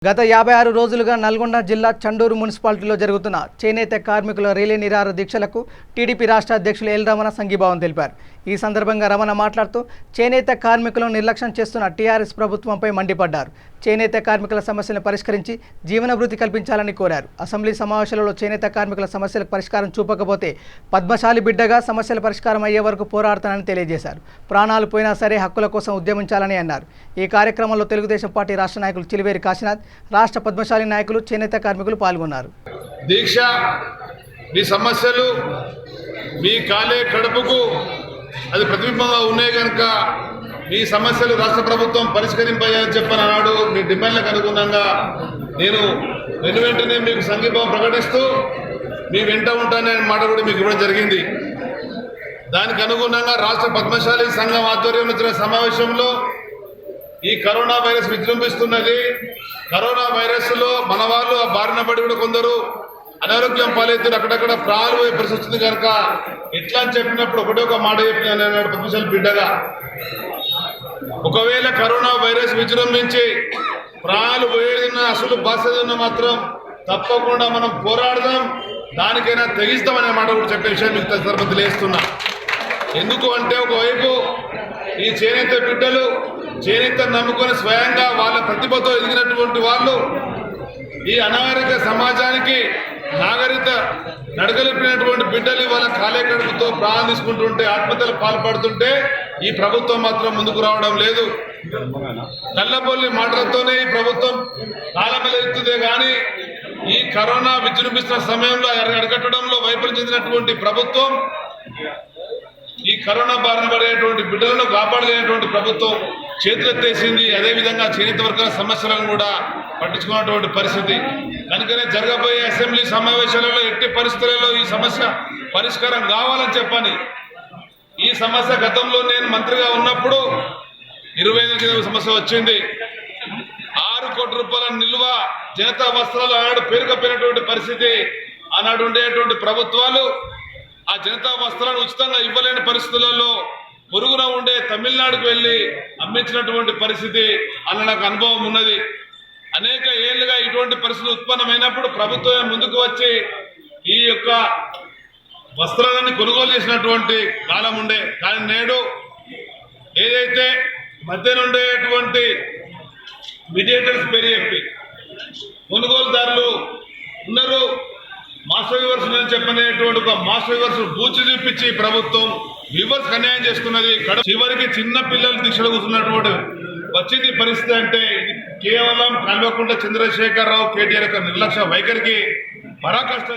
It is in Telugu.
గత 56 రోజులుగా నల్గొండ జిల్లా చండూరు మున్సిపాలిటీలో జరుగుతున్న చేనేత కార్మికుల రిలే నిరాహార దీక్షలకు టీడీపీ రాష్ట్ర అధ్యక్షులు ఎల్ రమణ సంఘీభావం తెలిపారు। ఈ సందర్భంగా రమణ మాట్లాడుతూ చేనేత కార్మికులను నిర్లక్ష్యం చేస్తున్న టీఆర్ఎస్ ప్రభుత్వంపై మండిపడ్డారు। చేనేత కార్మికుల సమస్యలను పరిష్కరించి జీవనభృతి కల్పించాలని కోరారు। అసెంబ్లీ సమావేశాలలో చేనేత కార్మికుల సమస్యలకు పరిష్కారం చూపకపోతే పద్మశాలి బిడ్డగా సమస్యల పరిష్కారం అయ్యే వరకు పోరాడతానని తెలియజేశారు। ప్రాణాలు పోయినా సరే హక్కుల కోసం ఉద్యమించాలని అన్నారు। ఈ కార్యక్రమంలో తెలుగుదేశం పార్టీ రాష్ట్ర నాయకులు చిలివేరి కాశీనాథ్, రాష్ట్ర పద్మశాలి నాయకులు, చేనేత కార్మికులు పాల్గొన్నారు। దీక్ష మీ సమస్యలు మీ కాలే కడుపుకు అది ప్రతిబింబంగా ఉన్నాయి కనుక మీ సమస్యలు రాష్ట్ర ప్రభుత్వం పరిష్కరింపాయని చెప్పని అన్నాడు। మీ డిమాండ్లకు అనుగుణంగా నేను వెంటనే మీకు సంఘీభావం ప్రకటిస్తూ మీ వెంట ఉంటాననే మాట కూడా మీకు ఇవ్వడం జరిగింది। దానికి అనుగుణంగా రాష్ట్ర పద్మశాలి సంఘం ఆధ్వర్యంలో జరిగిన సమావేశంలో ఈ కరోనా వైరస్ విజృంభిస్తున్నది। కరోనా వైరస్ లో మన వాళ్ళు ఆ బారిన పడి కూడా కొందరు అనారోగ్యం పాలవుతారు, అక్కడక్కడ ప్రాణాలు పోయే పరిస్థితి వస్తుంది కనుక ఎట్లా అని చెప్పినప్పుడు ఒకటే ఒక మాట చెప్పిన పద్మశాలి బిడ్డగా, ఒకవేళ కరోనా వైరస్ విజృంభించి ప్రాణాలు పోయేదిన్న అసలు బాధ్యత మాత్రం తప్పకుండా మనం పోరాడదాం, దానికైనా తెగిస్తామనే మాట కూడా చెప్పే విషయం మీకు సందర్భంగా తెలియజేస్తున్నా। ఎందుకు అంటే ఒకవైపు ఈ చేనేత బిడ్డలు చేనేత నమ్ముకొని స్వయంగా వాళ్ళ ప్రతిభతో ఎదిగినటువంటి వాళ్ళు ఈ అనాగరిక సమాజానికి నాగరిక నడగలిపినటువంటి బిడ్డలు వాళ్ళ కాలే కడుపుతో ప్రాణం తీసుకుంటుంటే ఆత్మహత్యలు పాల్పడుతుంటే ఈ ప్రభుత్వం మాత్రం ముందుకు రావడం లేదు। కళ్ళబొల్లి మాటలతోనే ఈ ప్రభుత్వం కాలమెలుగుతుందే కానీ ఈ కరోనా విజృంభిస్తున్న సమయంలో అరికట్టడంలో వైఫల్యం చెందినటువంటి ప్రభుత్వం ఈ కరోనా బారిన పడేటువంటి బిడ్డలను కాపాడలేనటువంటి ప్రభుత్వం చేతులెత్తేసింది। అదేవిధంగా చేనేత వర్గాల సమస్యలను కూడా పట్టించుకున్నటువంటి పరిస్థితి కనుకనే జరగబోయే అసెంబ్లీ సమావేశాలలో ఎట్టి పరిస్థితులలో ఈ సమస్య పరిష్కారం కావాలని చెప్పని ఈ సమస్య గతంలో నేను మంత్రిగా ఉన్నప్పుడు 25 కింద సమస్య వచ్చింది। 6 కోట్ల రూపాయల నిల్వ జనతా వస్త్రాలు ఆనాడు పేరుకపోయినటువంటి పరిస్థితి, ఆనాడు ఉండేటువంటి ప్రభుత్వాలు ఆ జనతా వస్త్రాలను ఉచితంగా ఇవ్వలేని పరిస్థితులలో పొరుగున ఉండే తమిళనాడుకు వెళ్ళి అమ్మించినటువంటి పరిస్థితి అన్న నాకు అనుభవం ఉన్నది। అనేక ఏళ్లుగా ఇటువంటి పరిస్థితులు ఉత్పన్నమైనప్పుడు ప్రభుత్వం ముందుకు వచ్చి ఈ యొక్క వస్త్రాలను కొనుగోలు చేసినటువంటి కాలం ఉండే, కానీ నేడు ఏదైతే మధ్య ఉండేటువంటి మీడియేటర్స్ పేరు చెప్పి కొనుగోలుదారులు ఉన్నారు, మాస్టర్ వ్యూవర్స్ అని చెప్పనేటువంటి ఒక మాస్టర్ వ్యూవర్స్ బూచి చూపించి ప్రభుత్వం వ్యూవర్స్ అన్యాయం చేస్తున్నది। చివరికి చిన్న పిల్లలు దీక్షలు కూర్చున్నటువంటి వచ్చింది పరిస్థితి అంటే ఇది కేవలం కల్వకుంట్ల చంద్రశేఖరరావు కేటీఆర్ యొక్క నిర్లక్ష్య వైఖరికి పరాకాష్ట